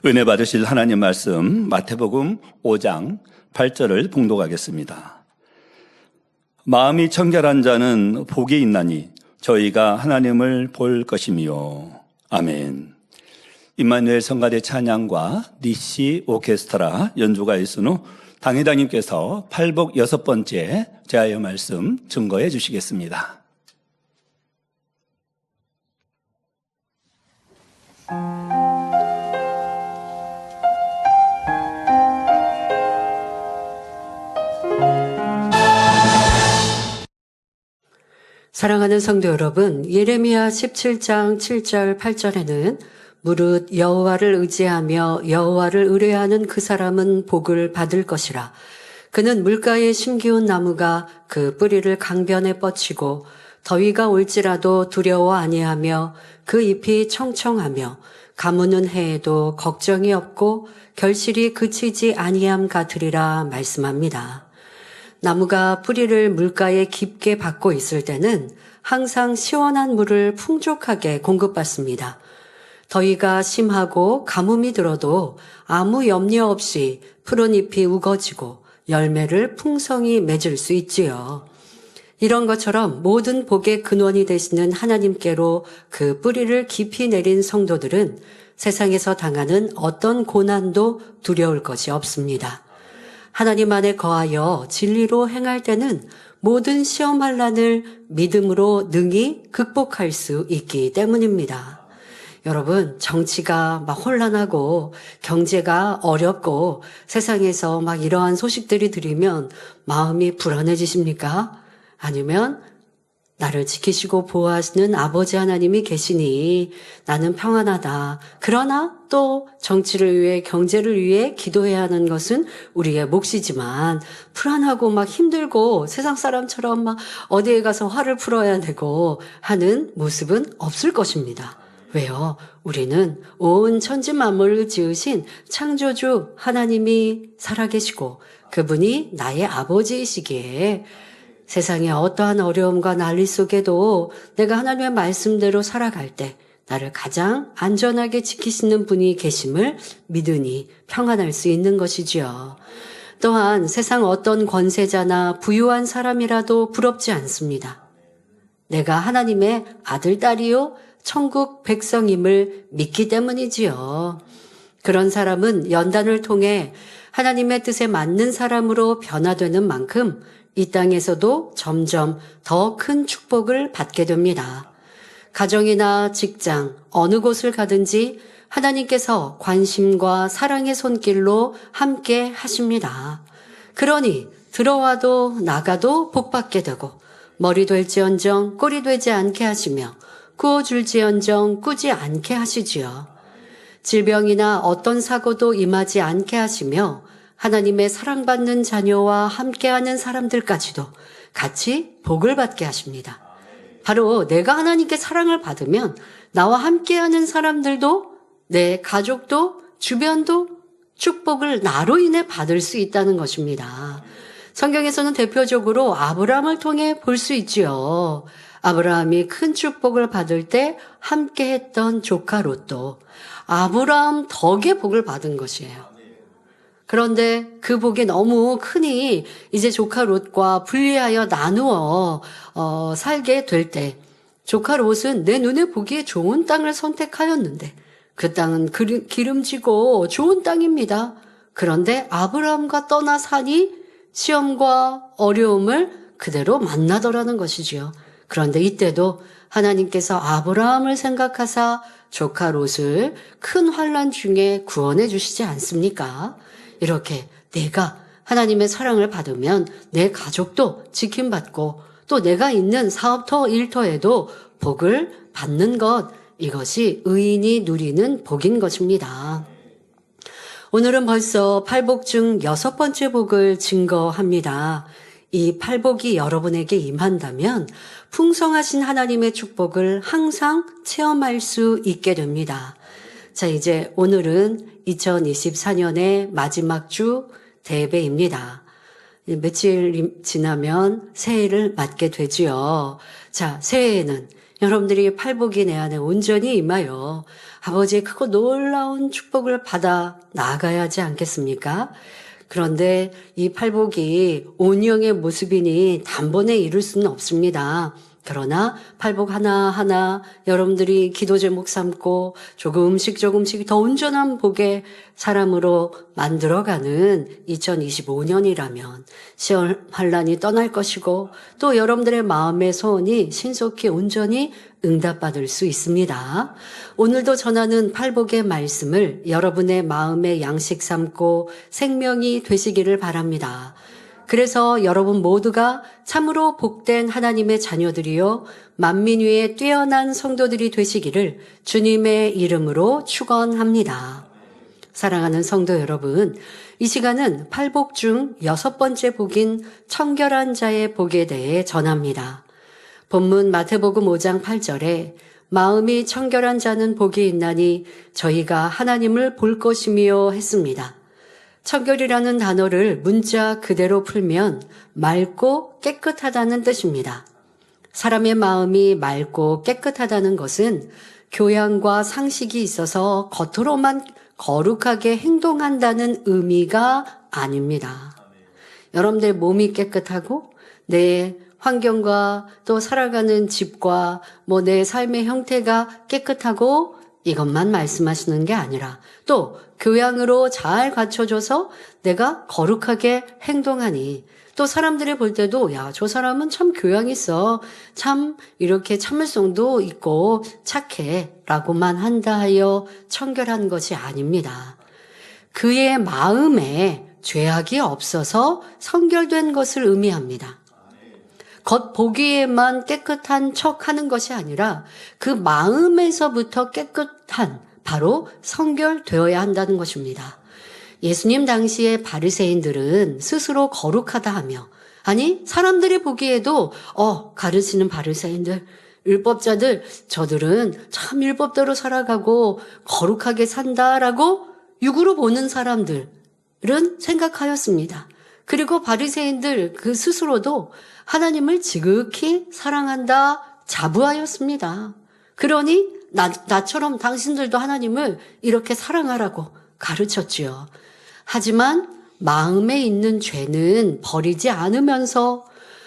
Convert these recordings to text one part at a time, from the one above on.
은혜 받으실 하나님 말씀 마태복음 5장 8절을 봉독하겠습니다. 마음이 청결한 자는 복이 있나니 저희가 하나님을 볼 것이며. 아멘. 임마누엘 성가대 찬양과 니시 오케스트라 연주가 있은 후 당회장님께서 팔복 6번째 제하여 말씀 증거해 주시겠습니다. 사랑하는 성도 여러분, 예레미야 17장 7절 8절에는 무릇 여호와를 의지하며 여호와를 의뢰하는 그 사람은 복을 받을 것이라. 그는 물가에 심기운 나무가 그 뿌리를 강변에 뻗치고 더위가 올지라도 두려워 아니하며 그 잎이 청청하며 가무는 해에도 걱정이 없고 결실이 그치지 아니함 같으리라 말씀합니다. 나무가 뿌리를 물가에 깊게 박고 있을 때는 항상 시원한 물을 풍족하게 공급받습니다. 더위가 심하고 가뭄이 들어도 아무 염려 없이 푸른 잎이 우거지고 열매를 풍성히 맺을 수 있지요. 이런 것처럼 모든 복의 근원이 되시는 하나님께로 그 뿌리를 깊이 내린 성도들은 세상에서 당하는 어떤 고난도 두려울 것이 없습니다. 하나님 안에 거하여 진리로 행할 때는 모든 시험 환난을 믿음으로 능히 극복할 수 있기 때문입니다. 여러분, 정치가 막 혼란하고 경제가 어렵고 세상에서 막 이러한 소식들이 들리면 마음이 불안해지십니까? 아니면 나를 지키시고 보호하시는 아버지 하나님이 계시니 나는 평안하다. 그러나 또 정치를 위해 경제를 위해 기도해야 하는 것은 우리의 몫이지만 불안하고 막 힘들고 세상 사람처럼 막 어디에 가서 화를 풀어야 되고 하는 모습은 없을 것입니다. 왜요? 우리는 온 천지 만물을 지으신 창조주 하나님이 살아계시고 그분이 나의 아버지이시기에 세상의 어떠한 어려움과 난리 속에도 내가 하나님의 말씀대로 살아갈 때 나를 가장 안전하게 지키시는 분이 계심을 믿으니 평안할 수 있는 것이지요. 또한 세상 어떤 권세자나 부유한 사람이라도 부럽지 않습니다. 내가 하나님의 아들, 딸이요 천국 백성임을 믿기 때문이지요. 그런 사람은 연단을 통해 하나님의 뜻에 맞는 사람으로 변화되는 만큼 이 땅에서도 점점 더 큰 축복을 받게 됩니다. 가정이나 직장, 어느 곳을 가든지 하나님께서 관심과 사랑의 손길로 함께 하십니다. 그러니 들어와도 나가도 복받게 되고 머리 될지언정 꼴이 되지 않게 하시며 구워줄지언정 꾸지 않게 하시지요. 질병이나 어떤 사고도 임하지 않게 하시며 하나님의 사랑받는 자녀와 함께하는 사람들까지도 같이 복을 받게 하십니다. 바로 내가 하나님께 사랑을 받으면 나와 함께하는 사람들도 내 가족도 주변도 축복을 나로 인해 받을 수 있다는 것입니다. 성경에서는 대표적으로 아브라함을 통해 볼 수 있지요. 아브라함이 큰 축복을 받을 때 함께했던 조카 롯도 아브라함 덕에 복을 받은 것이에요. 그런데 그 복이 너무 크니 이제 조카 롯과 분리하여 나누어 살게 될 때 조카 롯은 내 눈에 보기에 좋은 땅을 선택하였는데 그 땅은 기름지고 좋은 땅입니다. 그런데 아브라함과 떠나 사니 시험과 어려움을 그대로 만나더라는 것이지요. 그런데 이때도 하나님께서 아브라함을 생각하사 조카 롯을 큰 환난 중에 구원해 주시지 않습니까? 이렇게 내가 하나님의 사랑을 받으면 내 가족도 지킴받고 또 내가 있는 사업터 일터에도 복을 받는 것, 이것이 의인이 누리는 복인 것입니다. 오늘은 벌써 팔복 중 6번째 복을 증거합니다. 이 팔복이 여러분에게 임한다면 풍성하신 하나님의 축복을 항상 체험할 수 있게 됩니다. 자, 이제 오늘은 2024년의 마지막 주 대배입니다. 며칠 지나면 새해를 맞게 되지요. 자, 새해에는 여러분들이 팔복이 내 안에 온전히 임하여 아버지의 크고 놀라운 축복을 받아 나아가야 하지 않겠습니까? 그런데 이 팔복이 온영의 모습이니 단번에 이룰 수는 없습니다. 그러나 팔복 하나하나 여러분들이 기도 제목 삼고 조금씩 더 온전한 복의 사람으로 만들어가는 2025년이라면 시험 환란이 떠날 것이고 또 여러분들의 마음의 소원이 신속히 온전히 응답받을 수 있습니다. 오늘도 전하는 팔복의 말씀을 여러분의 마음의 양식 삼고 생명이 되시기를 바랍니다. 그래서 여러분 모두가 참으로 복된 하나님의 자녀들이요 만민 위에 뛰어난 성도들이 되시기를 주님의 이름으로 축원합니다. 사랑하는 성도 여러분, 이 시간은 팔복 중 6번째 복인 청결한 자의 복에 대해 전합니다. 본문 마태복음 5장 8절에 마음이 청결한 자는 복이 있나니 저희가 하나님을 볼 것이며 했습니다. 청결이라는 단어를 문자 그대로 풀면 맑고 깨끗하다는 뜻입니다. 사람의 마음이 맑고 깨끗하다는 것은 교양과 상식이 있어서 겉으로만 거룩하게 행동한다는 의미가 아닙니다. 여러분들 몸이 깨끗하고 내 환경과 또 살아가는 집과 내 삶의 형태가 깨끗하고 이것만 말씀하시는 게 아니라 또 교양으로 잘 갖춰져서 내가 거룩하게 행동하니 또 사람들이 볼 때도 야, 저 사람은 참 교양 있어. 참 이렇게 참을성도 있고 착해 라고만 한다 하여 청결한 것이 아닙니다. 그의 마음에 죄악이 없어서 성결된 것을 의미합니다. 겉 보기에만 깨끗한 척 하는 것이 아니라 그 마음에서부터 깨끗한 바로 성결되어야 한다는 것입니다. 예수님 당시의 바리새인들은 스스로 거룩하다 하며 아니 사람들이 보기에도 가르치는 바리새인들 율법자들 저들은 참 율법대로 살아가고 거룩하게 산다라고 육으로 보는 사람들은 생각하였습니다. 그리고 바리새인들 그 스스로도 하나님을 지극히 사랑한다 자부하였습니다. 그러니 나처럼 당신들도 하나님을 이렇게 사랑하라고 가르쳤지요. 하지만 마음에 있는 죄는 버리지 않으면서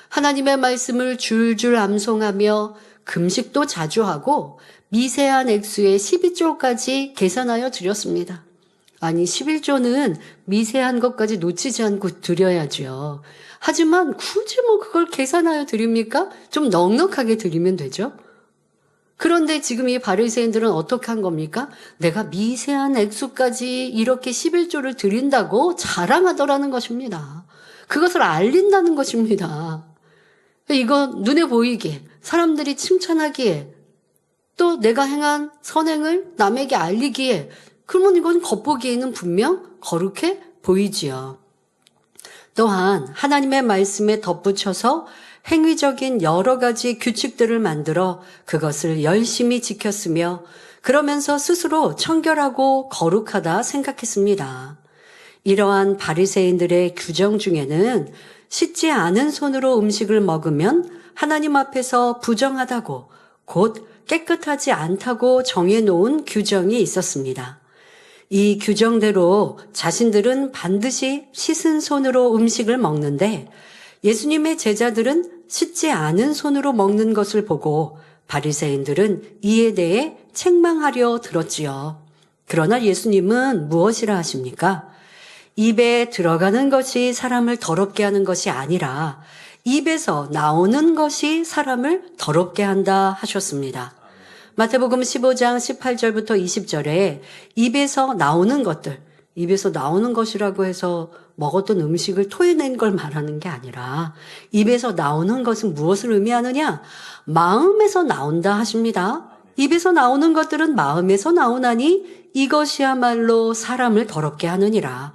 하나님의 말씀을 줄줄 암송하며 금식도 자주 하고 미세한 액수의 12조까지 계산하여 드렸습니다. 아니 11조는 미세한 것까지 놓치지 않고 드려야죠. 하지만 굳이 그걸 계산하여 드립니까? 좀 넉넉하게 드리면 되죠. 그런데 지금 이 바리새인들은 어떻게 한 겁니까? 내가 미세한 액수까지 이렇게 11조를 드린다고 자랑하더라는 것입니다. 그것을 알린다는 것입니다. 이건 눈에 보이게 사람들이 칭찬하기에 또 내가 행한 선행을 남에게 알리기에 그러면 이건 겉보기에는 분명 거룩해 보이지요. 또한 하나님의 말씀에 덧붙여서 행위적인 여러 가지 규칙들을 만들어 그것을 열심히 지켰으며 그러면서 스스로 청결하고 거룩하다 생각했습니다. 이러한 바리새인들의 규정 중에는 씻지 않은 손으로 음식을 먹으면 하나님 앞에서 부정하다고 곧 깨끗하지 않다고 정해놓은 규정이 있었습니다. 이 규정대로 자신들은 반드시 씻은 손으로 음식을 먹는데 예수님의 제자들은 씻지 않은 손으로 먹는 것을 보고 바리새인들은 이에 대해 책망하려 들었지요. 그러나 예수님은 무엇이라 하십니까? 입에 들어가는 것이 사람을 더럽게 하는 것이 아니라 입에서 나오는 것이 사람을 더럽게 한다 하셨습니다. 마태복음 15장 18절부터 20절에 입에서 나오는 것들, 입에서 나오는 것이라고 해서 먹었던 음식을 토해낸 걸 말하는 게 아니라 입에서 나오는 것은 무엇을 의미하느냐? 마음에서 나온다 하십니다. 입에서 나오는 것들은 마음에서 나오나니 이것이야말로 사람을 더럽게 하느니라.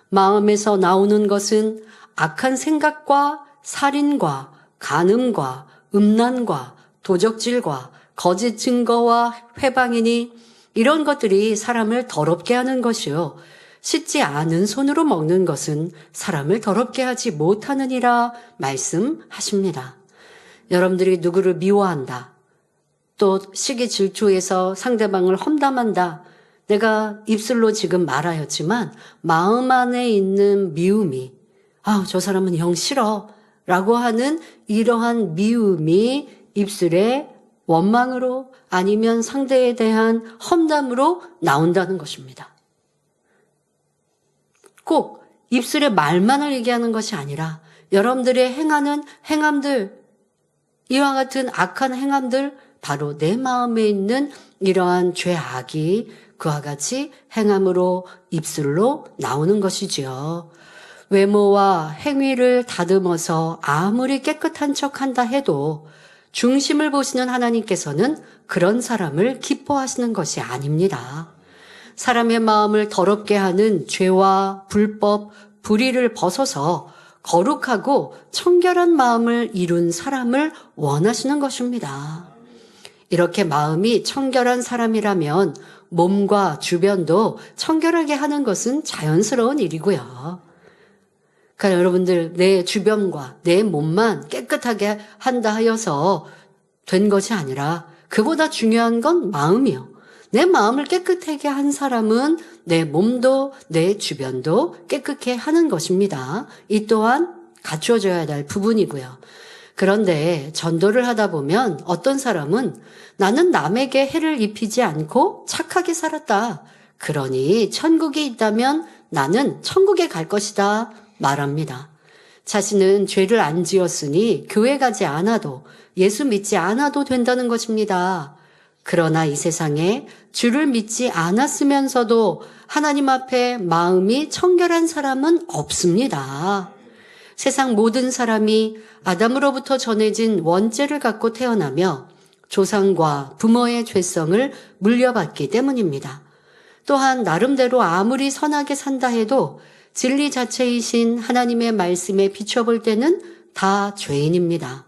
마음에서 나오는 것은 악한 생각과 살인과 간음과 음란과 도적질과 거짓 증거와 회방이니 이런 것들이 사람을 더럽게 하는 것이요. 씻지 않은 손으로 먹는 것은 사람을 더럽게 하지 못하느니라 말씀하십니다. 여러분들이 누구를 미워한다. 또 시기 질투에서 상대방을 험담한다. 내가 입술로 지금 말하였지만 마음 안에 있는 미움이 저 사람은 영 싫어 라고 하는 이러한 미움이 입술에 원망으로 아니면 상대에 대한 험담으로 나온다는 것입니다. 꼭 입술에 말만을 얘기하는 것이 아니라 여러분들의 행하는 행함들, 이와 같은 악한 행함들, 바로 내 마음에 있는 이러한 죄악이 그와 같이 행함으로 입술로 나오는 것이지요. 외모와 행위를 다듬어서 아무리 깨끗한 척한다 해도 중심을 보시는 하나님께서는 그런 사람을 기뻐하시는 것이 아닙니다. 사람의 마음을 더럽게 하는 죄와 불법, 불의를 벗어서 거룩하고 청결한 마음을 이룬 사람을 원하시는 것입니다. 이렇게 마음이 청결한 사람이라면 몸과 주변도 청결하게 하는 것은 자연스러운 일이고요. 그러니까 여러분들 내 주변과 내 몸만 깨끗하게 한다 하여서 된 것이 아니라 그보다 중요한 건 마음이요. 내 마음을 깨끗하게 한 사람은 내 몸도 내 주변도 깨끗게 하는 것입니다. 이 또한 갖추어져야 될 부분이고요. 그런데 전도를 하다 보면 어떤 사람은 나는 남에게 해를 입히지 않고 착하게 살았다. 그러니 천국이 있다면 나는 천국에 갈 것이다 말합니다. 자신은 죄를 안 지었으니 교회 가지 않아도 예수 믿지 않아도 된다는 것입니다. 그러나 이 세상에 주를 믿지 않았으면서도 하나님 앞에 마음이 청결한 사람은 없습니다. 세상 모든 사람이 아담으로부터 전해진 원죄를 갖고 태어나며 조상과 부모의 죄성을 물려받기 때문입니다. 또한 나름대로 아무리 선하게 산다 해도 진리 자체이신 하나님의 말씀에 비춰볼 때는 다 죄인입니다.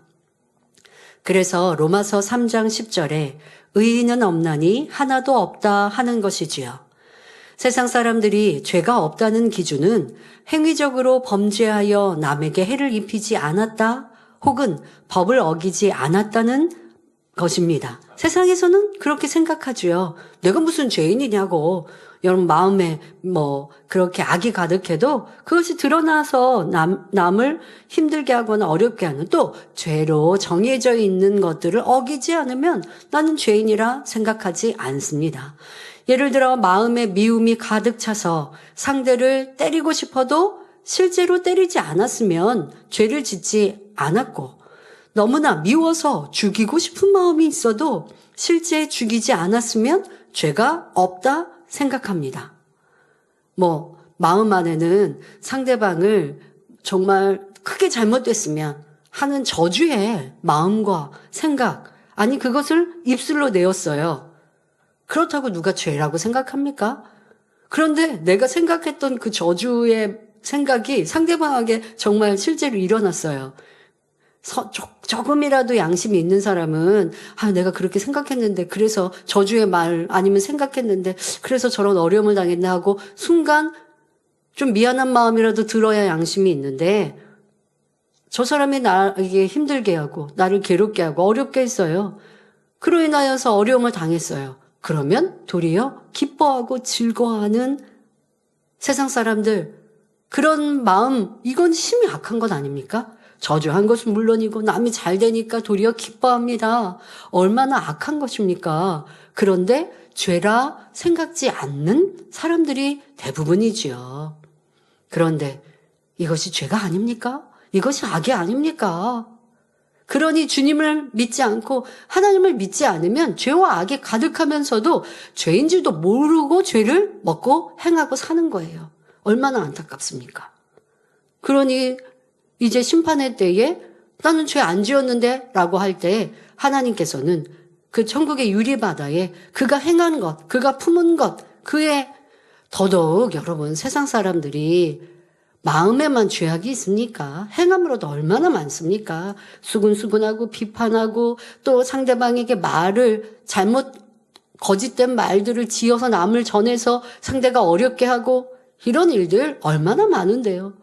그래서 로마서 3장 10절에 의인은 없나니 하나도 없다 하는 것이지요. 세상 사람들이 죄가 없다는 기준은 행위적으로 범죄하여 남에게 해를 입히지 않았다 혹은 법을 어기지 않았다는 것입니다. 세상에서는 그렇게 생각하지요. 내가 무슨 죄인이냐고. 여러분 마음에 그렇게 악이 가득해도 그것이 드러나서 남을 힘들게 하거나 어렵게 하는 또 죄로 정해져 있는 것들을 어기지 않으면 나는 죄인이라 생각하지 않습니다. 예를 들어 마음에 미움이 가득 차서 상대를 때리고 싶어도 실제로 때리지 않았으면 죄를 짓지 않았고 너무나 미워서 죽이고 싶은 마음이 있어도 실제 죽이지 않았으면 죄가 없다 생각합니다. 마음 안에는 상대방을 정말 크게 잘못됐으면 하는 저주의 마음과 생각, 아니 그것을 입술로 내었어요. 그렇다고 누가 죄라고 생각합니까? 그런데 내가 생각했던 그 저주의 생각이 상대방에게 정말 실제로 일어났어요. 조금이라도 양심이 있는 사람은 내가 그렇게 생각했는데 그래서 저주의 말 아니면 생각했는데 그래서 저런 어려움을 당했나 하고 순간 좀 미안한 마음이라도 들어야 양심이 있는데 저 사람이 나에게 힘들게 하고 나를 괴롭게 하고 어렵게 했어요. 그로 인하여서 어려움을 당했어요. 그러면 도리어 기뻐하고 즐거워하는 세상 사람들, 그런 마음, 이건 심히 악한 것 아닙니까? 저주한 것은 물론이고 남이 잘 되니까 도리어 기뻐합니다. 얼마나 악한 것입니까? 그런데 죄라 생각지 않는 사람들이 대부분이지요. 그런데 이것이 죄가 아닙니까? 이것이 악이 아닙니까? 그러니 주님을 믿지 않고 하나님을 믿지 않으면 죄와 악이 가득하면서도 죄인지도 모르고 죄를 먹고 행하고 사는 거예요. 얼마나 안타깝습니까? 그러니 이제 심판의 때에 나는 죄 안 지었는데 라고 할 때 하나님께서는 그 천국의 유리바다에 그가 행한 것, 그가 품은 것, 그의 더더욱 여러분 세상 사람들이 마음에만 죄악이 있습니까? 행함으로도 얼마나 많습니까? 수근수근하고 비판하고 또 상대방에게 말을 거짓된 말들을 지어서 남을 전해서 상대가 어렵게 하고 이런 일들 얼마나 많은데요.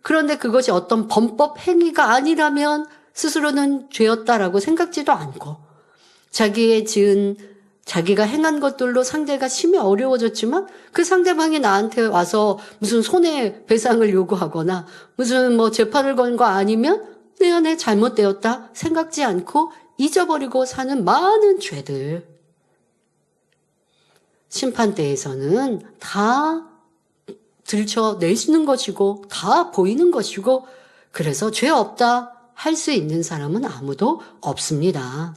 그런데 그것이 어떤 범법 행위가 아니라면 스스로는 죄였다라고 생각지도 않고 자기가 행한 것들로 상대가 심히 어려워졌지만 그 상대방이 나한테 와서 무슨 손해배상을 요구하거나 무슨 재판을 건 거 아니면 내 안에 잘못되었다 생각지 않고 잊어버리고 사는 많은 죄들. 심판대에서는 다 들춰내시는 것이고 다 보이는 것이고 그래서 죄 없다 할 수 있는 사람은 아무도 없습니다.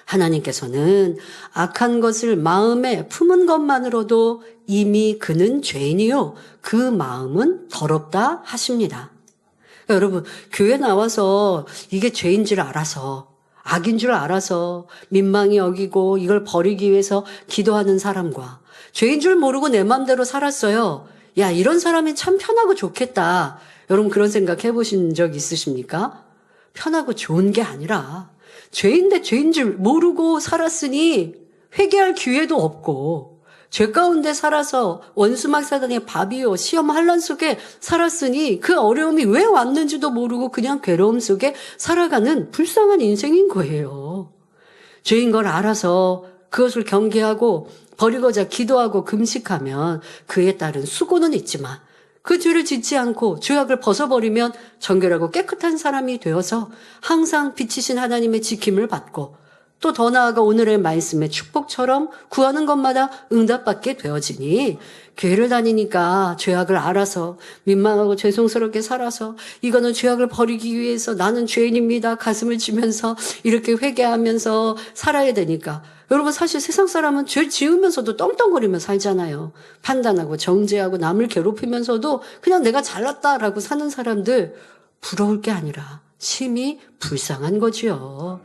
하나님께서는 악한 것을 마음에 품은 것만으로도 이미 그는 죄인이요 그 마음은 더럽다 하십니다. 그러니까 여러분 교회 나와서 이게 죄인 줄 알아서 악인 줄 알아서 민망히 여기고 이걸 버리기 위해서 기도하는 사람과 죄인 줄 모르고 내 마음대로 살았어요. 야, 이런 사람이 참 편하고 좋겠다. 여러분 그런 생각 해보신 적 있으십니까? 편하고 좋은 게 아니라 죄인데 죄인 줄 모르고 살았으니 회개할 기회도 없고 죄 가운데 살아서 원수막 사단의 밥이요 시험 환란 속에 살았으니 그 어려움이 왜 왔는지도 모르고 그냥 괴로움 속에 살아가는 불쌍한 인생인 거예요. 죄인 걸 알아서 그것을 경계하고 버리고자 기도하고 금식하면 그에 따른 수고는 있지만 그 죄를 짓지 않고 죄악을 벗어버리면 정결하고 깨끗한 사람이 되어서 항상 빛이신 하나님의 지킴을 받고 또 더 나아가 오늘의 말씀의 축복처럼 구하는 것마다 응답받게 되어지니 교회를 다니니까 죄악을 알아서 민망하고 죄송스럽게 살아서 이거는 죄악을 버리기 위해서 나는 죄인입니다. 가슴을 치면서 이렇게 회개하면서 살아야 되니까 여러분 사실 세상 사람은 죄 지으면서도 떵떵거리며 살잖아요. 판단하고 정죄하고 남을 괴롭히면서도 그냥 내가 잘났다라고 사는 사람들 부러울 게 아니라 심히 불쌍한 거지요.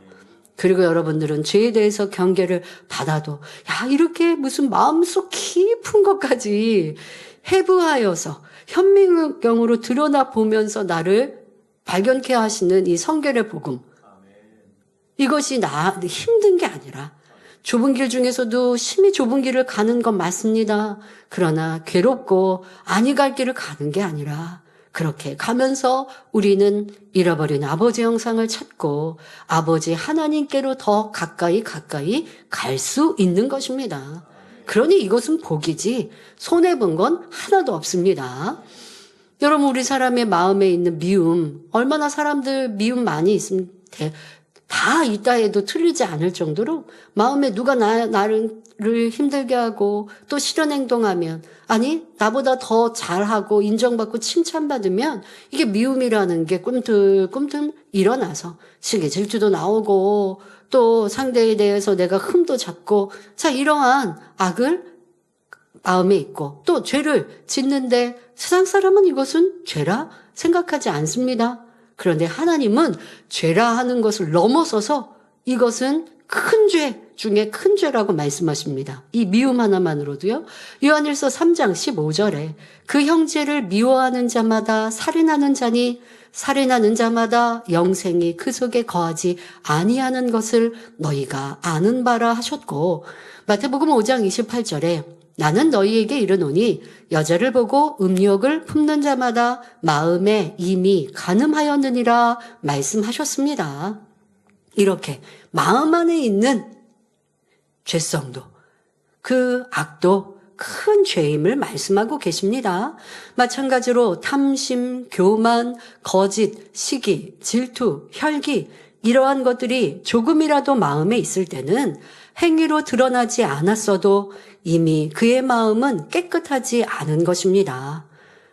그리고 여러분들은 죄에 대해서 경계를 받아도 이렇게 무슨 마음속 깊은 것까지 해부하여서 현미경으로 드러나 보면서 나를 발견케 하시는 이 성결의 복음. 이것이 힘든 게 아니라 좁은 길 중에서도 심히 좁은 길을 가는 건 맞습니다. 그러나 괴롭고 아니 갈 길을 가는 게 아니라 그렇게 가면서 우리는 잃어버린 아버지 형상을 찾고 아버지 하나님께로 더 가까이 갈 수 있는 것입니다. 그러니 이것은 복이지 손해본 건 하나도 없습니다. 여러분 우리 사람의 마음에 있는 미움 얼마나 사람들 미움 많이 있으면 다 있다 해도 틀리지 않을 정도로 마음에 누가 나를 힘들게 하고 또 싫은 행동하면 아니 나보다 더 잘하고 인정받고 칭찬받으면 이게 미움이라는 게 꿈틀꿈틀 일어나서 시기 질투도 나오고 또 상대에 대해서 내가 흠도 잡고 자 이러한 악을 마음에 있고 또 죄를 짓는데 세상 사람은 이것은 죄라 생각하지 않습니다. 그런데 하나님은 죄라 하는 것을 넘어서서 이것은 큰 죄 중에 큰 죄라고 말씀하십니다. 이 미움 하나만으로도요. 요한일서 3장 15절에 그 형제를 미워하는 자마다 살인하는 자니 살인하는 자마다 영생이 그 속에 거하지 아니하는 것을 너희가 아는 바라 하셨고 마태복음 5장 28절에 나는 너희에게 이르노니 여자를 보고 음욕을 품는 자마다 마음에 이미 간음하였느니라 말씀하셨습니다. 이렇게 마음 안에 있는 죄성도 그 악도 큰 죄임을 말씀하고 계십니다. 마찬가지로 탐심, 교만, 거짓, 시기, 질투, 혈기 이러한 것들이 조금이라도 마음에 있을 때는 행위로 드러나지 않았어도 이미 그의 마음은 깨끗하지 않은 것입니다.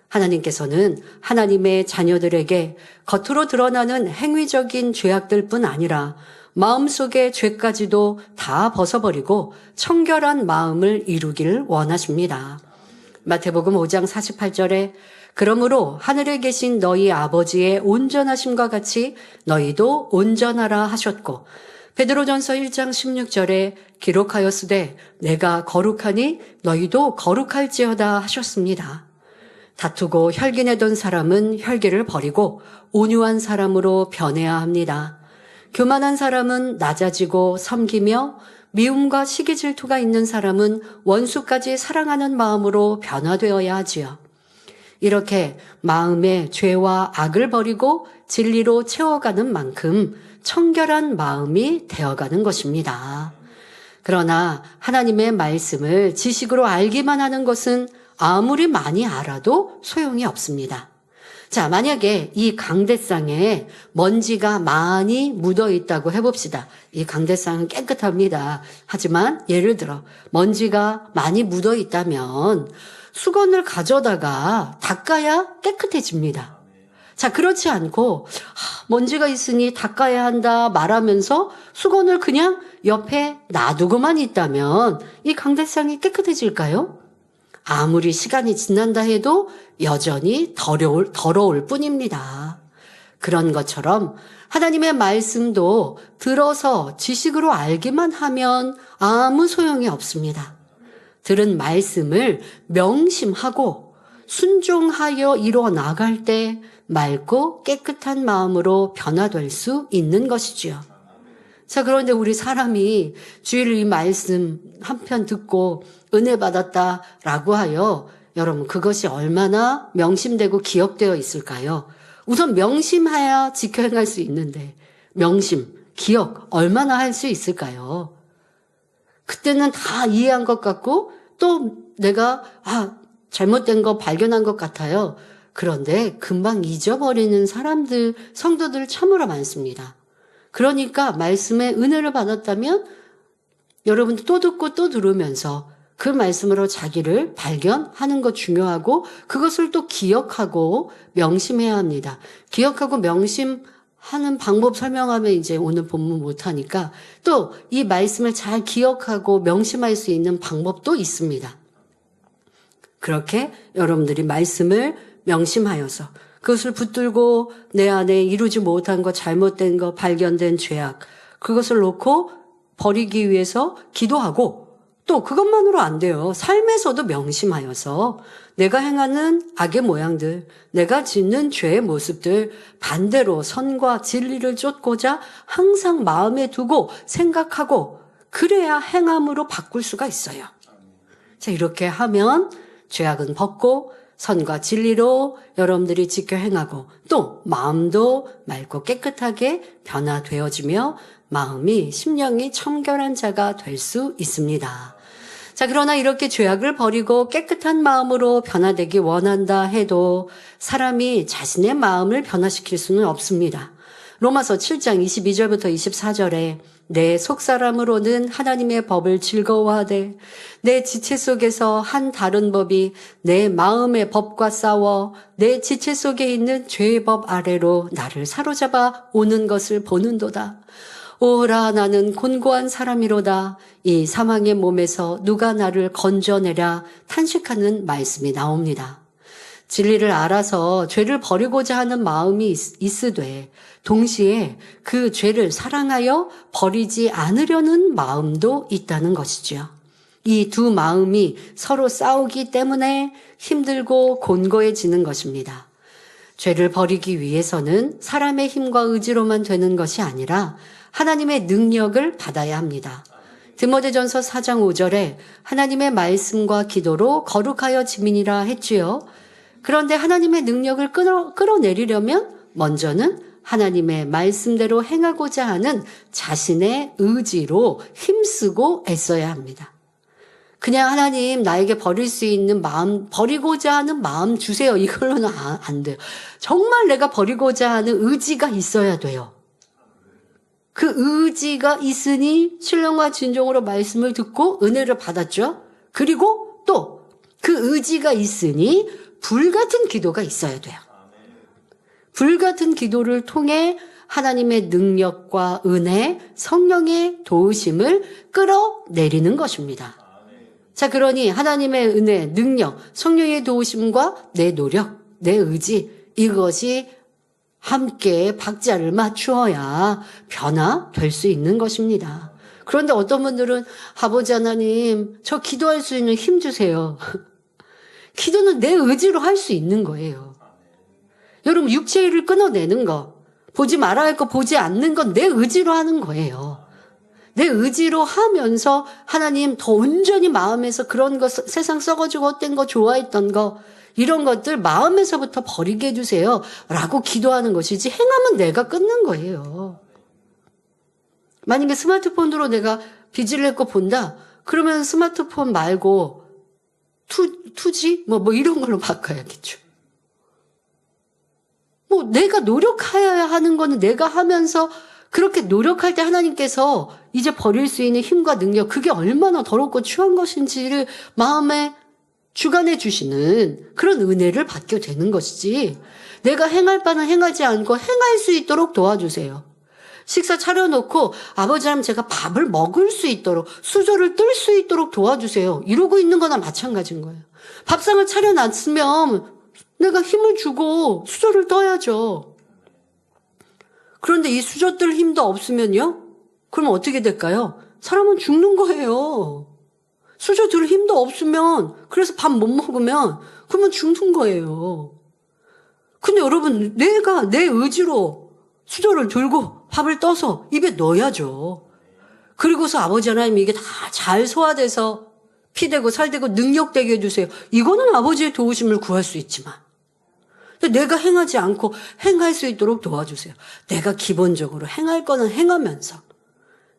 하나님께서는 하나님의 자녀들에게 겉으로 드러나는 행위적인 죄악들뿐 아니라 마음속의 죄까지도 다 벗어버리고 청결한 마음을 이루길 원하십니다. 마태복음 5장 48절에 그러므로 하늘에 계신 너희 아버지의 온전하심과 같이 너희도 온전하라 하셨고 베드로전서 1장 16절에 기록하였으되 내가 거룩하니 너희도 거룩할지어다 하셨습니다. 다투고 혈기내던 사람은 혈기를 버리고 온유한 사람으로 변해야 합니다. 교만한 사람은 낮아지고 섬기며 미움과 시기 질투가 있는 사람은 원수까지 사랑하는 마음으로 변화되어야 하지요. 이렇게 마음의 죄와 악을 버리고 진리로 채워가는 만큼 청결한 마음이 되어가는 것입니다. 그러나 하나님의 말씀을 지식으로 알기만 하는 것은 아무리 많이 알아도 소용이 없습니다. 자, 만약에 이 강대상에 먼지가 많이 묻어 있다고 해봅시다. 이 강대상은 깨끗합니다. 하지만 예를 들어 먼지가 많이 묻어 있다면 수건을 가져다가 닦아야 깨끗해집니다. 자, 그렇지 않고 먼지가 있으니 닦아야 한다 말하면서 수건을 그냥 옆에 놔두고만 있다면 이 강대상이 깨끗해질까요? 아무리 시간이 지난다 해도 여전히 더러울 뿐입니다. 그런 것처럼 하나님의 말씀도 들어서 지식으로 알기만 하면 아무 소용이 없습니다. 들은 말씀을 명심하고 순종하여 이루어 나갈 때 맑고 깨끗한 마음으로 변화될 수 있는 것이지요. 자, 그런데 우리 사람이 주일 이 말씀 한편 듣고 은혜 받았다라고 하여 여러분 그것이 얼마나 명심되고 기억되어 있을까요? 우선 명심해야 지켜 행할 수 있는데 명심, 기억 얼마나 할 수 있을까요? 그때는 다 이해한 것 같고 또 내가 잘못된 거 발견한 것 같아요. 그런데 금방 잊어버리는 사람들, 성도들 참으로 많습니다. 그러니까 말씀에 은혜를 받았다면 여러분도 또 듣고 또 들으면서 그 말씀으로 자기를 발견하는 것 중요하고 그것을 또 기억하고 명심해야 합니다. 기억하고 명심하는 방법 설명하면 이제 오늘 본문 못하니까 또 이 말씀을 잘 기억하고 명심할 수 있는 방법도 있습니다. 그렇게 여러분들이 말씀을 명심하여서 그것을 붙들고 내 안에 이루지 못한 것, 잘못된 것, 발견된 죄악 그것을 놓고 버리기 위해서 기도하고 또 그것만으로 안 돼요. 삶에서도 명심하여서 내가 행하는 악의 모양들, 내가 짓는 죄의 모습들 반대로 선과 진리를 쫓고자 항상 마음에 두고 생각하고 그래야 행함으로 바꿀 수가 있어요. 자, 이렇게 하면 죄악은 벗고 선과 진리로 여러분들이 지켜 행하고 또 마음도 맑고 깨끗하게 변화되어지며 마음이 심령이 청결한 자가 될 수 있습니다. 자, 그러나 이렇게 죄악을 버리고 깨끗한 마음으로 변화되기 원한다 해도 사람이 자신의 마음을 변화시킬 수는 없습니다. 로마서 7장 22절부터 24절에 내 속사람으로는 하나님의 법을 즐거워하되 내 지체 속에서 한 다른 법이 내 마음의 법과 싸워 내 지체 속에 있는 죄의 법 아래로 나를 사로잡아 오는 것을 보는도다. 오라 나는 곤고한 사람이로다. 이 사망의 몸에서 누가 나를 건져내랴 탄식하는 말씀이 나옵니다. 진리를 알아서 죄를 버리고자 하는 마음이 있으되 동시에 그 죄를 사랑하여 버리지 않으려는 마음도 있다는 것이죠. 이 두 마음이 서로 싸우기 때문에 힘들고 곤고해지는 것입니다. 죄를 버리기 위해서는 사람의 힘과 의지로만 되는 것이 아니라 하나님의 능력을 받아야 합니다. 디모데전서 4장 5절에 하나님의 말씀과 기도로 거룩하여 지민이라 했지요. 그런데 하나님의 능력을 끌어내리려면 먼저는 하나님의 말씀대로 행하고자 하는 자신의 의지로 힘쓰고 애써야 합니다. 그냥 하나님 나에게 버릴 수 있는 마음, 버리고자 하는 마음 주세요. 이걸로는 안 돼요. 정말 내가 버리고자 하는 의지가 있어야 돼요. 그 의지가 있으니 신령과 진정으로 말씀을 듣고 은혜를 받았죠. 그리고 또 그 의지가 있으니 불같은 기도가 있어야 돼요. 불같은 기도를 통해 하나님의 능력과 은혜, 성령의 도우심을 끌어내리는 것입니다. 자, 그러니 하나님의 은혜, 능력, 성령의 도우심과 내 노력, 내 의지 이것이 함께 박자를 맞추어야 변화될 수 있는 것입니다. 그런데 어떤 분들은 아버지 하나님 저 기도할 수 있는 힘 주세요. 기도는 내 의지로 할 수 있는 거예요. 여러분 육체의 일을 끊어내는 거, 보지 말아야 할 거 보지 않는 건 내 의지로 하는 거예요. 내 의지로 하면서 하나님 더 온전히 마음에서 그런 거 세상 썩어지고 헛된 거 좋아했던 거 이런 것들 마음에서부터 버리게 해주세요 라고 기도하는 것이지 행하면 내가 끊는 거예요. 만약에 스마트폰으로 내가 비즈를 거 본다? 그러면 스마트폰 말고 2G? 뭐 이런 걸로 바꿔야겠죠. 내가 노력해야 하는 거는 내가 하면서 그렇게 노력할 때 하나님께서 이제 버릴 수 있는 힘과 능력, 그게 얼마나 더럽고 추한 것인지를 마음에 주관해 주시는 그런 은혜를 받게 되는 것이지, 내가 행할 바는 행하지 않고 행할 수 있도록 도와주세요. 식사 차려놓고 아버지 하나님 제가 밥을 먹을 수 있도록, 수저를 뜰 수 있도록 도와주세요. 이러고 있는 거나 마찬가지인 거예요. 밥상을 차려놨으면 내가 힘을 주고 수저를 떠야죠. 그런데 이 수저 뜰 힘도 없으면요? 그럼 어떻게 될까요? 사람은 죽는 거예요. 수저 들 힘도 없으면, 그래서 밥 못 먹으면 그러면 죽는 거예요. 근데 여러분, 내가 내 의지로 수저를 들고 밥을 떠서 입에 넣어야죠. 그리고서 아버지 하나님 이게 다 잘 소화돼서 피되고 살되고 능력되게 해주세요. 이거는 아버지의 도우심을 구할 수 있지만, 내가 행하지 않고 행할 수 있도록 도와주세요. 내가 기본적으로 행할 거는 행하면서,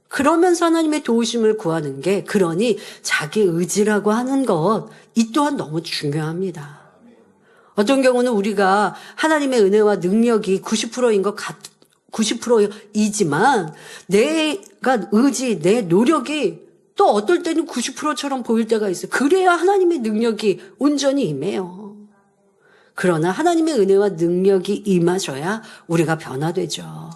그러면서 하나님의 도우심을 구하는 게, 그러니 자기 의지라고 하는 것, 이 또한 너무 중요합니다. 어떤 경우는 우리가 하나님의 은혜와 능력이 90%인 것 90%이지만 내가 의지, 내 노력이 또 어떨 때는 90%처럼 보일 때가 있어요. 그래야 하나님의 능력이 온전히 임해요. 그러나 하나님의 은혜와 능력이 임하셔야 우리가 변화되죠.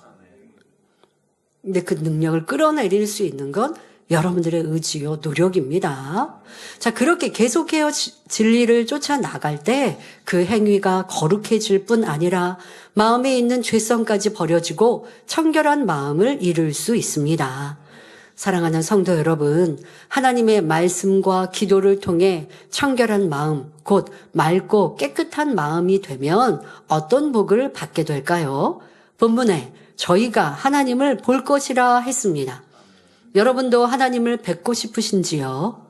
근데 그 능력을 끌어내릴 수 있는 건 여러분들의 의지요, 노력입니다. 자, 그렇게 계속해서 진리를 쫓아 나갈 때 그 행위가 거룩해질 뿐 아니라 마음에 있는 죄성까지 버려지고 청결한 마음을 이룰 수 있습니다. 사랑하는 성도 여러분, 하나님의 말씀과 기도를 통해 청결한 마음, 곧 맑고 깨끗한 마음이 되면 어떤 복을 받게 될까요? 본문에 저희가 하나님을 볼 것이라 했습니다. 여러분도 하나님을 뵙고 싶으신지요?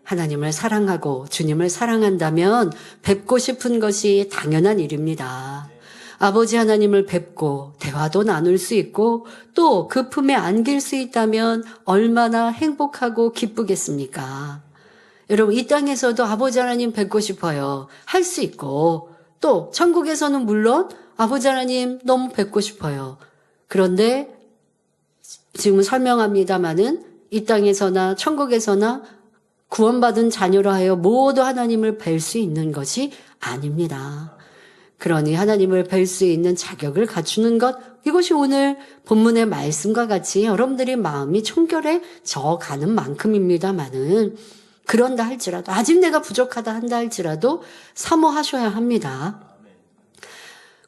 하나님을 사랑하고 주님을 사랑한다면 뵙고 싶은 것이 당연한 일입니다. 아버지 하나님을 뵙고 대화도 나눌 수 있고 또 그 품에 안길 수 있다면 얼마나 행복하고 기쁘겠습니까? 여러분, 이 땅에서도 아버지 하나님 뵙고 싶어요. 할 수 있고, 또 천국에서는 물론 아버지 하나님 너무 뵙고 싶어요. 그런데 지금 설명합니다마는 이 땅에서나 천국에서나 구원받은 자녀로 하여 모두 하나님을 뵐 수 있는 것이 아닙니다. 그러니 하나님을 뵐 수 있는 자격을 갖추는 것, 이것이 오늘 본문의 말씀과 같이 여러분들의 마음이 청결해져 가는 만큼입니다마는, 그런다 할지라도, 아직 내가 부족하다 한다 할지라도 사모하셔야 합니다.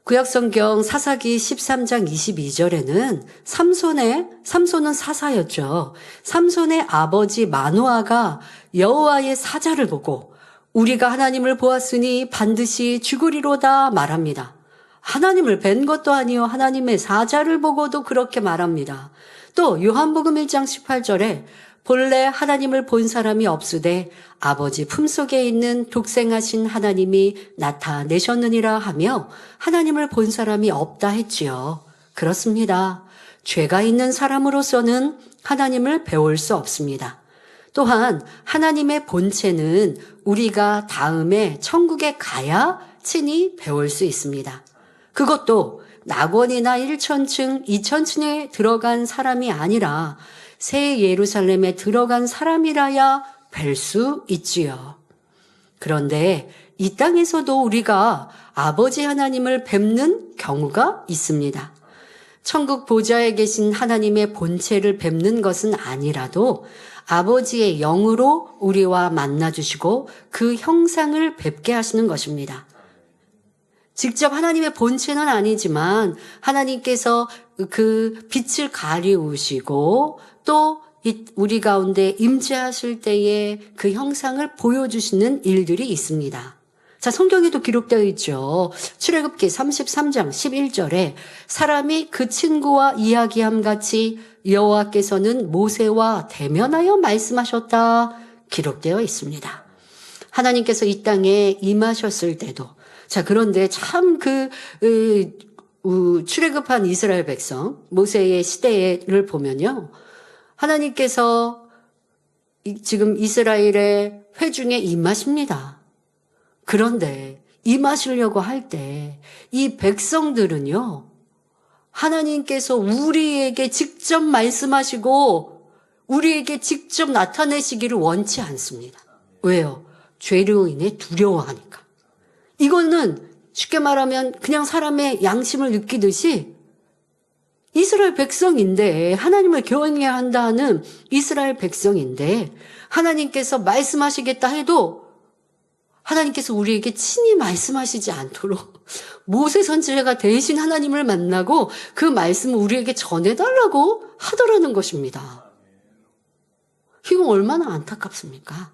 구약성경 사사기 13장 22절에는 삼손은 사사였죠. 삼손의 아버지 마노아가 여호와의 사자를 보고 우리가 하나님을 보았으니 반드시 죽으리로다 말합니다. 하나님을 뵌 것도 아니요, 하나님의 사자를 보고도 그렇게 말합니다. 또 요한복음 1장 18절에 본래 하나님을 본 사람이 없으되 아버지 품속에 있는 독생하신 하나님이 나타내셨느니라 하며 하나님을 본 사람이 없다 했지요. 그렇습니다. 죄가 있는 사람으로서는 하나님을 배울 수 없습니다. 또한 하나님의 본체는 우리가 다음에 천국에 가야 친히 배울 수 있습니다. 그것도 낙원이나 1천층, 2천층에 들어간 사람이 아니라 새 예루살렘에 들어간 사람이라야 뵐 수 있지요. 그런데 이 땅에서도 우리가 아버지 하나님을 뵙는 경우가 있습니다. 천국 보좌에 계신 하나님의 본체를 뵙는 것은 아니라도 아버지의 영으로 우리와 만나주시고 그 형상을 뵙게 하시는 것입니다. 직접 하나님의 본체는 아니지만 하나님께서 그 빛을 가리우시고 또 우리 가운데 임재하실 때에 그 형상을 보여주시는 일들이 있습니다. 자, 성경에도 기록되어 있죠. 출애굽기 33장 11절에 사람이 그 친구와 이야기함 같이 여호와께서는 모세와 대면하여 말씀하셨다 기록되어 있습니다. 하나님께서 이 땅에 임하셨을 때도, 자, 그런데 참 출애굽한 이스라엘 백성, 모세의 시대를 보면요. 하나님께서 지금 이스라엘의 회중에 임하십니다. 그런데 임하시려고 할 때 이 백성들은요. 하나님께서 우리에게 직접 말씀하시고 우리에게 직접 나타내시기를 원치 않습니다. 왜요? 죄로 인해 두려워하니까. 이거는 쉽게 말하면 그냥 사람의 양심을 느끼듯이 이스라엘 백성인데 하나님을 경외해야 한다는 이스라엘 백성인데 하나님께서 말씀하시겠다 해도 하나님께서 우리에게 친히 말씀하시지 않도록 모세 선지자가 대신 하나님을 만나고 그 말씀을 우리에게 전해달라고 하더라는 것입니다. 이거 얼마나 안타깝습니까?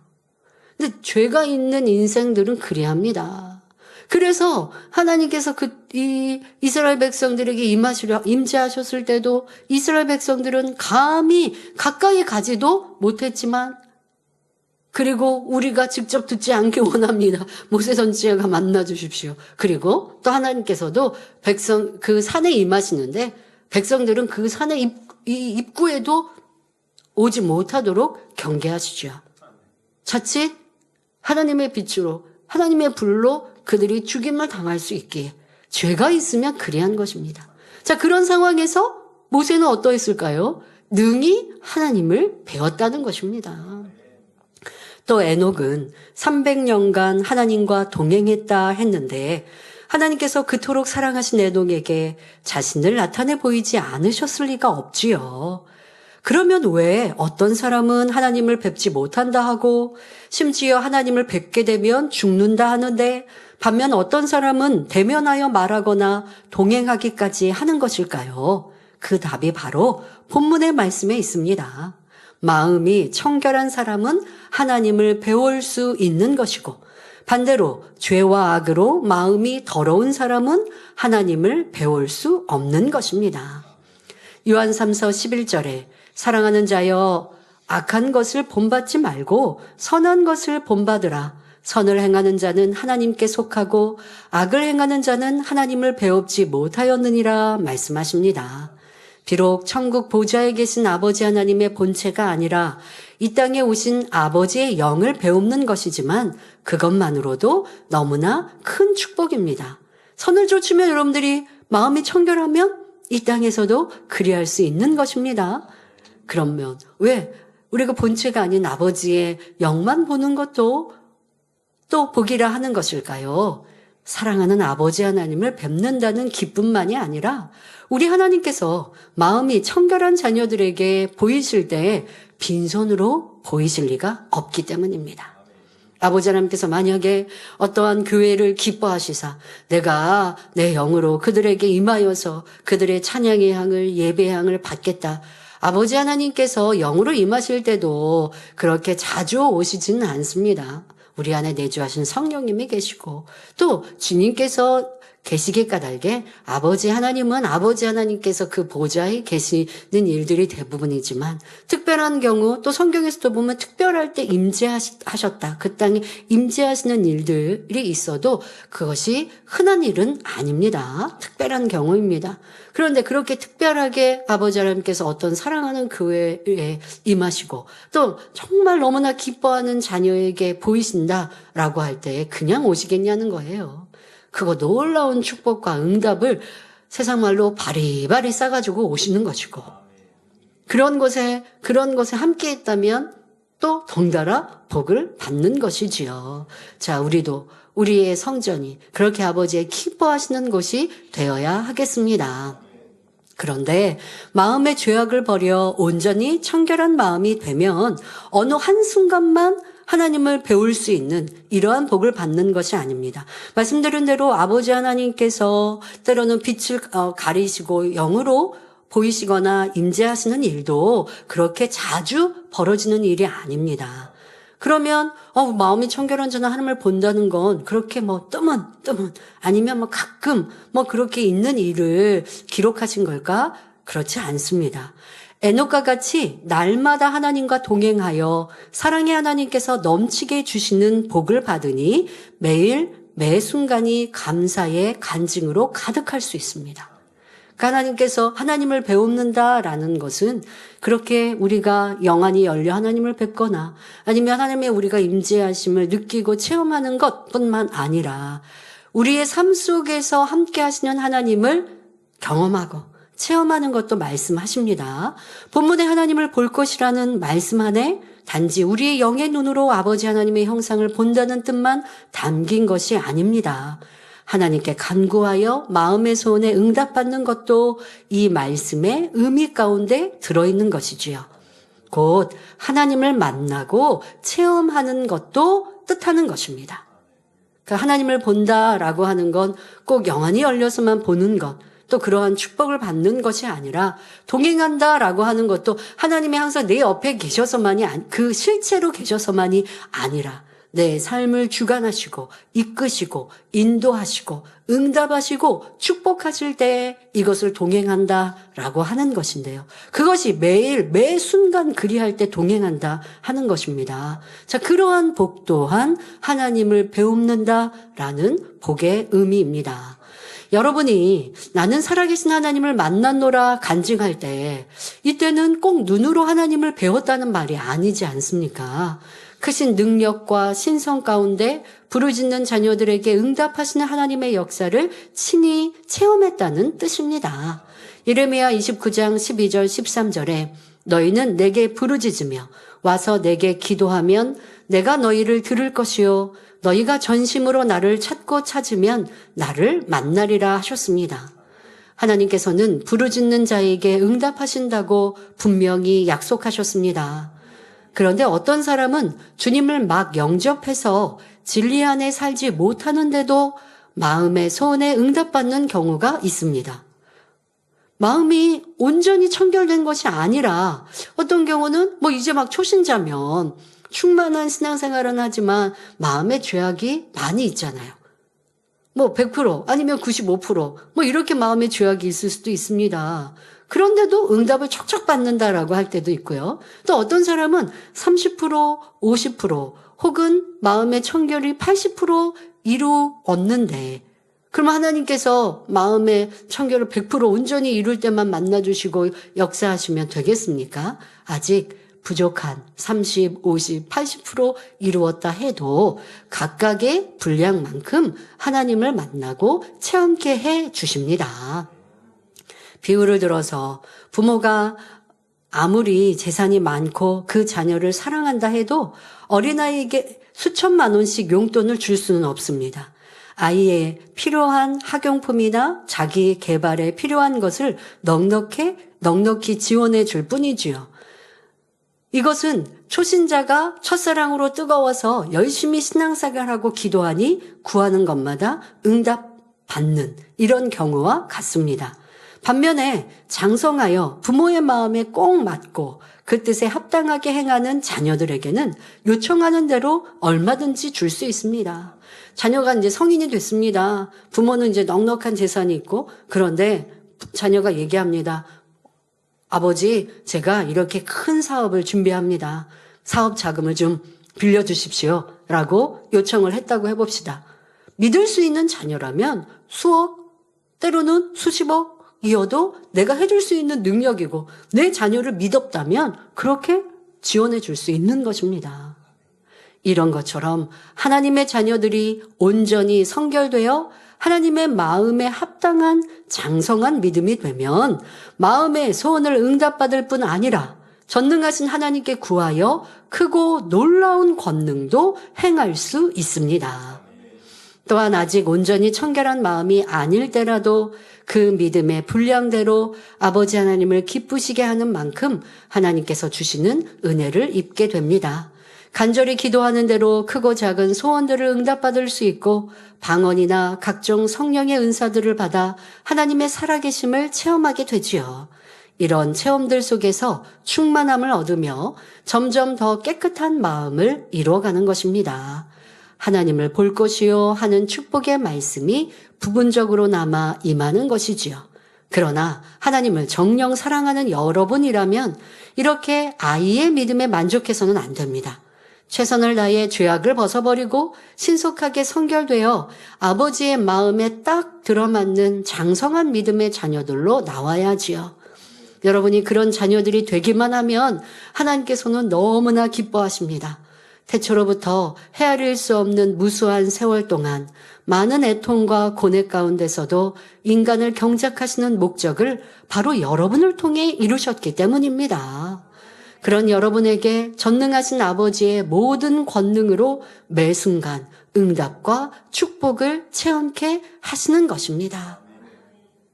근데 죄가 있는 인생들은 그래합니다. 그래서 하나님께서 이 이스라엘 백성들에게 임재하셨을 때도 이스라엘 백성들은 감히 가까이 가지도 못했지만 그리고 우리가 직접 듣지 않기 원합니다. 모세 선지자가 만나 주십시오. 그리고 또 하나님께서도 그 산에 임하시는데 백성들은 그 산의 입구에도 오지 못하도록 경계하시죠. 자칫 하나님의 빛으로 하나님의 불로 그들이 죽임을 당할 수 있기에 죄가 있으면 그리한 것입니다. 자, 그런 상황에서 모세는 어떠했을까요? 능히 하나님을 배웠다는 것입니다. 또 에녹은 300년간 하나님과 동행했다 했는데 하나님께서 그토록 사랑하신 에녹에게 자신을 나타내 보이지 않으셨을 리가 없지요. 그러면 왜 어떤 사람은 하나님을 뵙지 못한다 하고 심지어 하나님을 뵙게 되면 죽는다 하는데 반면 어떤 사람은 대면하여 말하거나 동행하기까지 하는 것일까요? 그 답이 바로 본문의 말씀에 있습니다. 마음이 청결한 사람은 하나님을 배울 수 있는 것이고 반대로 죄와 악으로 마음이 더러운 사람은 하나님을 배울 수 없는 것입니다. 요한 3서 11절에 사랑하는 자여 악한 것을 본받지 말고 선한 것을 본받으라. 선을 행하는 자는 하나님께 속하고 악을 행하는 자는 하나님을 배웁지 못하였느니라 말씀하십니다. 비록 천국 보좌에 계신 아버지 하나님의 본체가 아니라 이 땅에 오신 아버지의 영을 배우는 것이지만 그것만으로도 너무나 큰 축복입니다. 선을 좇으면 여러분들이 마음이 청결하면 이 땅에서도 그리할 수 있는 것입니다. 그러면 왜 우리가 본체가 아닌 아버지의 영만 보는 것도 또 복이라 하는 것일까요? 사랑하는 아버지 하나님을 뵙는다는 기쁨만이 아니라 우리 하나님께서 마음이 청결한 자녀들에게 보이실 때 빈손으로 보이실 리가 없기 때문입니다. 아버지 하나님께서 만약에 어떠한 교회를 기뻐하시사 내가 내 영으로 그들에게 임하여서 그들의 찬양의 향을 예배의 향을 받겠다. 아버지 하나님께서 영으로 임하실 때도 그렇게 자주 오시지는 않습니다. 우리 안에 내주하신 성령님이 계시고 또 주님께서 계시기 까닭에 아버지 하나님은 아버지 하나님께서 그 보좌에 계시는 일들이 대부분이지만 특별한 경우 또 성경에서도 보면 특별할 때 임재하셨다. 그 땅에 임재하시는 일들이 있어도 그것이 흔한 일은 아닙니다. 특별한 경우입니다. 그런데 그렇게 특별하게 아버지 하나님께서 어떤 사랑하는 교회에 임하시고 또 정말 너무나 기뻐하는 자녀에게 보이신다라고 할 때 그냥 오시겠냐는 거예요. 그거 놀라운 축복과 응답을 세상 말로 바리바리 싸가지고 오시는 것이고 그런 것에 함께 했다면 또 덩달아 복을 받는 것이지요. 자, 우리도 우리의 성전이 그렇게 아버지의 기뻐하시는 곳이 되어야 하겠습니다. 그런데 마음의 죄악을 버려 온전히 청결한 마음이 되면 어느 한순간만 하나님을 배울 수 있는 이러한 복을 받는 것이 아닙니다. 말씀드린 대로 아버지 하나님께서 때로는 빛을 가리시고 영으로 보이시거나 임재하시는 일도 그렇게 자주 벌어지는 일이 아닙니다. 그러면 마음이 청결한 자는 하나님을 본다는 건 그렇게 뜨문 아니면 가끔 그렇게 있는 일을 기록하신 걸까? 그렇지 않습니다. 에녹과 같이 날마다 하나님과 동행하여 사랑의 하나님께서 넘치게 주시는 복을 받으니 매일 매 순간이 감사의 간증으로 가득할 수 있습니다. 그러니까 하나님께서 하나님을 배웁는다라는 것은 그렇게 우리가 영안이 열려 하나님을 뵙거나 아니면 하나님의 우리가 임재하심을 느끼고 체험하는 것뿐만 아니라 우리의 삶 속에서 함께 하시는 하나님을 경험하고 체험하는 것도 말씀하십니다. 본문에 하나님을 볼 것이라는 말씀 안에 단지 우리의 영의 눈으로 아버지 하나님의 형상을 본다는 뜻만 담긴 것이 아닙니다. 하나님께 간구하여 마음의 소원에 응답받는 것도 이 말씀의 의미 가운데 들어있는 것이지요. 곧 하나님을 만나고 체험하는 것도 뜻하는 것입니다. 그러니까 하나님을 본다라고 하는 건 꼭 영안이 열려서만 보는 것, 또 그러한 축복을 받는 것이 아니라 동행한다라고 하는 것도 하나님이 항상 내 옆에 계셔서만이 그 실체로 계셔서만이 아니라 내 삶을 주관하시고 이끄시고 인도하시고 응답하시고 축복하실 때 이것을 동행한다라고 하는 것인데요. 그것이 매일 매 순간 그리할 때 동행한다 하는 것입니다. 자, 그러한 복 또한 하나님을 배웁는다라는 복의 의미입니다. 여러분이 나는 살아계신 하나님을 만났노라 간증할 때 이때는 꼭 눈으로 하나님을 배웠다는 말이 아니지 않습니까? 크신 능력과 신성 가운데 부르짖는 자녀들에게 응답하시는 하나님의 역사를 친히 체험했다는 뜻입니다. 예레미야 29장 12절 13절에 너희는 내게 부르짖으며 와서 내게 기도하면 내가 너희를 들을 것이요 너희가 전심으로 나를 찾고 찾으면 나를 만나리라 하셨습니다. 하나님께서는 부르짖는 자에게 응답하신다고 분명히 약속하셨습니다. 그런데 어떤 사람은 주님을 막 영접해서 진리 안에 살지 못하는데도 마음의 소원에 응답받는 경우가 있습니다. 마음이 온전히 청결된 것이 아니라 어떤 경우는 이제 막 초신자면 충만한 신앙생활은 하지만 마음의 죄악이 많이 있잖아요. 100% 아니면 95% 이렇게 마음의 죄악이 있을 수도 있습니다. 그런데도 응답을 척척 받는다라고 할 때도 있고요. 또 어떤 사람은 30%, 50% 혹은 마음의 청결이 80% 이루었는데 그러면 하나님께서 마음의 청결을 100% 온전히 이룰 때만 만나주시고 역사하시면 되겠습니까? 아직 부족한 30, 50, 80% 이루었다 해도 각각의 분량만큼 하나님을 만나고 체험케 해 주십니다. 비유를 들어서 부모가 아무리 재산이 많고 그 자녀를 사랑한다 해도 어린아이에게 수천만 원씩 용돈을 줄 수는 없습니다. 아이의 필요한 학용품이나 자기 개발에 필요한 것을 넉넉히 지원해 줄 뿐이지요. 이것은 초신자가 첫사랑으로 뜨거워서 열심히 신앙생활하고 기도하니 구하는 것마다 응답받는 이런 경우와 같습니다. 반면에 장성하여 부모의 마음에 꼭 맞고 그 뜻에 합당하게 행하는 자녀들에게는 요청하는 대로 얼마든지 줄 수 있습니다. 자녀가 이제 성인이 됐습니다. 부모는 이제 넉넉한 재산이 있고 그런데 자녀가 얘기합니다. 아버지, 제가 이렇게 큰 사업을 준비합니다. 사업 자금을 좀 빌려주십시오. 라고 요청을 했다고 해봅시다. 믿을 수 있는 자녀라면 수억, 때로는 수십억 이어도 내가 해줄 수 있는 능력이고 내 자녀를 믿었다면 그렇게 지원해 줄 수 있는 것입니다. 이런 것처럼 하나님의 자녀들이 온전히 성결되어 하나님의 마음에 합당한 장성한 믿음이 되면 마음의 소원을 응답받을 뿐 아니라 전능하신 하나님께 구하여 크고 놀라운 권능도 행할 수 있습니다. 또한 아직 온전히 청결한 마음이 아닐 때라도 그 믿음의 분량대로 아버지 하나님을 기쁘시게 하는 만큼 하나님께서 주시는 은혜를 입게 됩니다. 간절히 기도하는 대로 크고 작은 소원들을 응답받을 수 있고 방언이나 각종 성령의 은사들을 받아 하나님의 살아계심을 체험하게 되지요. 이런 체험들 속에서 충만함을 얻으며 점점 더 깨끗한 마음을 이루어가는 것입니다. 하나님을 볼 것이요 하는 축복의 말씀이 부분적으로 남아 임하는 것이지요. 그러나 하나님을 정녕 사랑하는 여러분이라면 이렇게 아이의 믿음에 만족해서는 안 됩니다. 최선을 다해 죄악을 벗어버리고 신속하게 성결되어 아버지의 마음에 딱 들어맞는 장성한 믿음의 자녀들로 나와야지요. 여러분이 그런 자녀들이 되기만 하면 하나님께서는 너무나 기뻐하십니다. 태초로부터 헤아릴 수 없는 무수한 세월 동안 많은 애통과 고뇌 가운데서도 인간을 경작하시는 목적을 바로 여러분을 통해 이루셨기 때문입니다. 그런 여러분에게 전능하신 아버지의 모든 권능으로 매 순간 응답과 축복을 체험케 하시는 것입니다.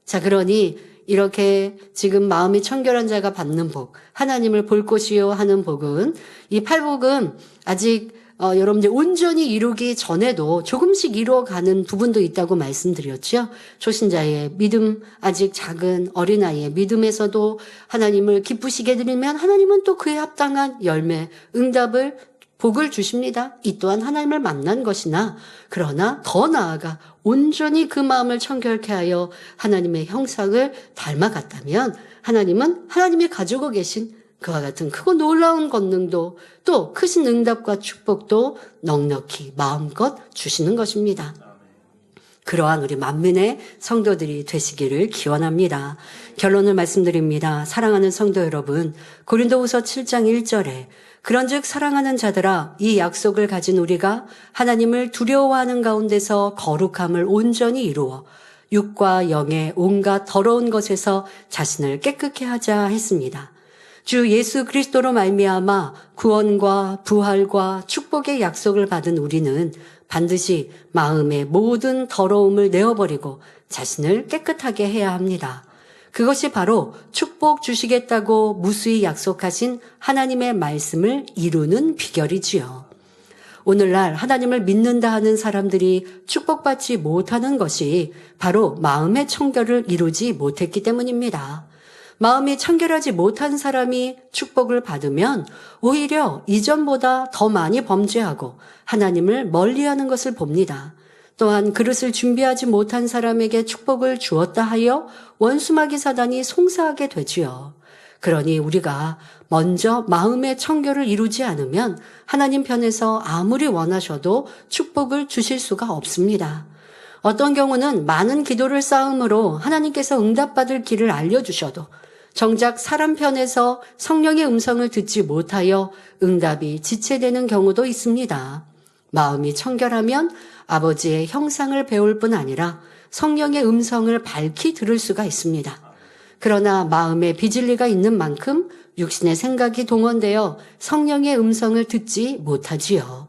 자, 그러니 이렇게 지금 마음이 청결한 자가 받는 복, 하나님을 볼 것이요 하는 복은, 이 팔복은 아직 여러분들 온전히 이루기 전에도 조금씩 이루어가는 부분도 있다고 말씀드렸죠. 초신자의 믿음, 아직 작은 어린아이의 믿음에서도 하나님을 기쁘시게 드리면 하나님은 또 그에 합당한 열매, 응답을, 복을 주십니다. 이 또한 하나님을 만난 것이나, 그러나 더 나아가 온전히 그 마음을 청결케 하여 하나님의 형상을 닮아갔다면 하나님은 하나님이 가지고 계신 그와 같은 크고 놀라운 권능도 또 크신 응답과 축복도 넉넉히 마음껏 주시는 것입니다. 그러한 우리 만민의 성도들이 되시기를 기원합니다. 결론을 말씀드립니다. 사랑하는 성도 여러분, 고린도후서 7장 1절에 그런즉 사랑하는 자들아 이 약속을 가진 우리가 하나님을 두려워하는 가운데서 거룩함을 온전히 이루어 육과 영의 온갖 더러운 것에서 자신을 깨끗게 하자 했습니다. 주 예수 그리스도로 말미암아 구원과 부활과 축복의 약속을 받은 우리는 반드시 마음의 모든 더러움을 내어버리고 자신을 깨끗하게 해야 합니다. 그것이 바로 축복 주시겠다고 무수히 약속하신 하나님의 말씀을 이루는 비결이지요. 오늘날 하나님을 믿는다 하는 사람들이 축복받지 못하는 것이 바로 마음의 청결을 이루지 못했기 때문입니다. 마음이 청결하지 못한 사람이 축복을 받으면 오히려 이전보다 더 많이 범죄하고 하나님을 멀리하는 것을 봅니다. 또한 그릇을 준비하지 못한 사람에게 축복을 주었다 하여 원수마귀 사단이 송사하게 되지요. 그러니 우리가 먼저 마음의 청결을 이루지 않으면 하나님 편에서 아무리 원하셔도 축복을 주실 수가 없습니다. 어떤 경우는 많은 기도를 쌓음으로 하나님께서 응답받을 길을 알려주셔도 정작 사람 편에서 성령의 음성을 듣지 못하여 응답이 지체되는 경우도 있습니다. 마음이 청결하면 아버지의 형상을 배울 뿐 아니라 성령의 음성을 밝히 들을 수가 있습니다. 그러나 마음에 비진리가 있는 만큼 육신의 생각이 동원되어 성령의 음성을 듣지 못하지요.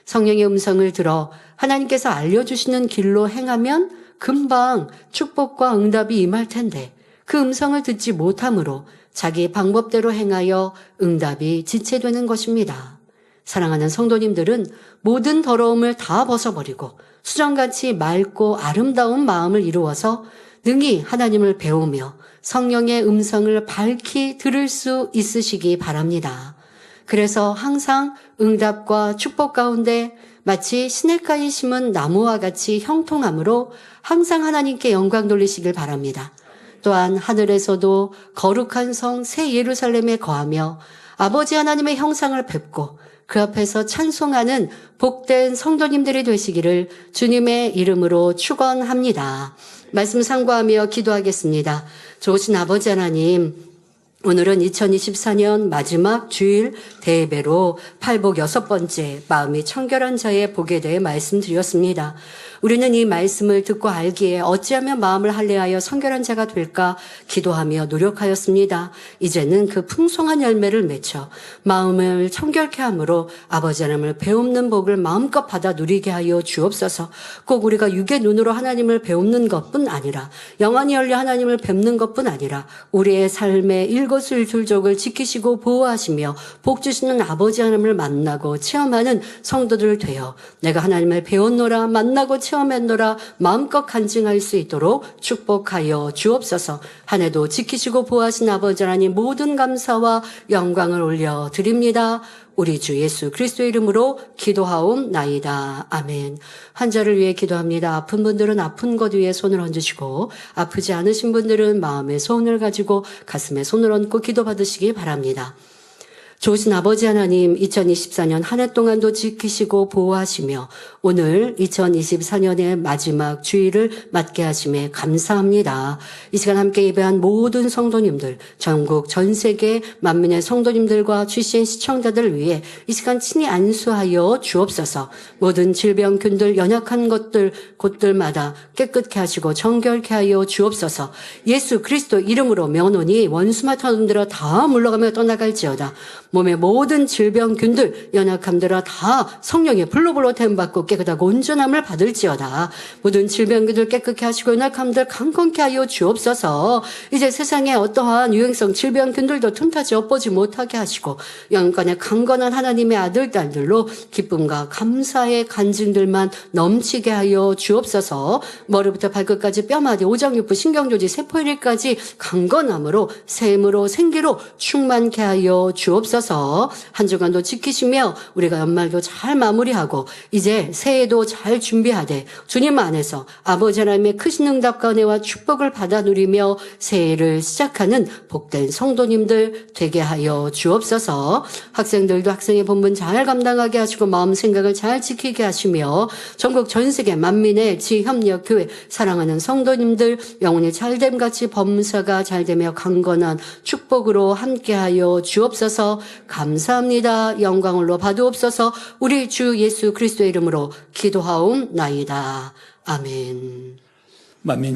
성령의 음성을 들어 하나님께서 알려주시는 길로 행하면 금방 축복과 응답이 임할 텐데 그 음성을 듣지 못함으로 자기 방법대로 행하여 응답이 지체되는 것입니다. 사랑하는 성도님들은 모든 더러움을 다 벗어버리고 수정같이 맑고 아름다운 마음을 이루어서 능히 하나님을 배우며 성령의 음성을 밝히 들을 수 있으시기 바랍니다. 그래서 항상 응답과 축복 가운데 마치 시냇가에 심은 나무와 같이 형통함으로 항상 하나님께 영광 돌리시길 바랍니다. 또한 하늘에서도 거룩한 성 새 예루살렘에 거하며 아버지 하나님의 형상을 뵙고 그 앞에서 찬송하는 복된 성도님들이 되시기를 주님의 이름으로 축원합니다. 말씀 상고하며 기도하겠습니다. 좋으신 아버지 하나님, 오늘은 2024년 마지막 주일 대예배로 팔복 6번째 마음이 청결한 자의 복에 대해 말씀드렸습니다. 우리는 이 말씀을 듣고 알기에 어찌하면 마음을 할례하여 성결한 자가 될까 기도하며 노력하였습니다. 이제는 그 풍성한 열매를 맺혀 마음을 청결케 함으로 아버지 하나님을 배우는 복을 마음껏 받아 누리게 하여 주옵소서. 꼭 우리가 육의 눈으로 하나님을 배우는 것뿐 아니라 영안이 열려 하나님을 뵙는 것뿐 아니라 우리의 삶의 일거수일투족을 지키시고 보호하시며 복 주시는 아버지 하나님을 만나고 체험하는 성도들 되어 내가 하나님을 배웠노라 만나고 체험했노라 마음껏 간증할 수 있도록 축복하여 주옵소서. 한 해도 지키시고 보호하신 아버지 하나님 모든 감사와 영광을 올려드립니다. 우리 주 예수 그리스도의 이름으로 기도하옵나이다. 아멘. 환자를 위해 기도합니다. 아픈 분들은 아픈 것 위에 손을 얹으시고 아프지 않으신 분들은 마음에 소원을 가지고 가슴에 손을 얹고 기도받으시기 바랍니다. 좋으신 아버지 하나님, 2024년 한 해 동안도 지키시고 보호하시며 오늘 2024년의 마지막 주일을 맞게 하심에 감사합니다. 이 시간 함께 예배한 모든 성도님들, 전국 전 세계 만민의 성도님들과 GCN 시청자들을 위해 이 시간 친히 안수하여 주옵소서. 모든 질병균들, 연약한 곳들마다 깨끗게 하시고 정결케 하여 주옵소서. 예수 그리스도 이름으로 명하노니 원수마다 놈들아 다 물러가며 떠나갈지어다. 몸의 모든 질병균들, 연약함들아 다 성령의 불로 태움받고 깨끗하고 온전함을 받을지어다. 모든 질병균들 깨끗게 하시고 연약함들 강건케 하여 주옵소서. 이제 세상에 어떠한 유행성 질병균들도 틈타지 엿보지 못하게 하시고 영권의 강건한 하나님의 아들, 딸들로 기쁨과 감사의 간증들만 넘치게 하여 주옵소서. 머리부터 발끝까지 뼈마디, 오장육부, 신경조직, 세포일까지 강건함으로 샘으로 생기로 충만케 하여 주옵소서. 한 주간도 지키시며 우리가 연말도 잘 마무리하고 이제 새해도 잘 준비하되 주님 안에서 아버지 하나님의 크신 응답과 은혜와 축복을 받아 누리며 새해를 시작하는 복된 성도님들 되게 하여 주옵소서. 학생들도 학생의 본분 잘 감당하게 하시고 마음 생각을 잘 지키게 하시며 전국 전 세계 만민의 지협력교회 사랑하는 성도님들 영혼이 잘됨같이 범사가 잘되며 강건한 축복으로 함께하여 주옵소서. 감사합니다. 영광을로 받으옵소서. 우리 주 예수 그리스도의 이름으로 기도하옵나이다. 아멘. 만민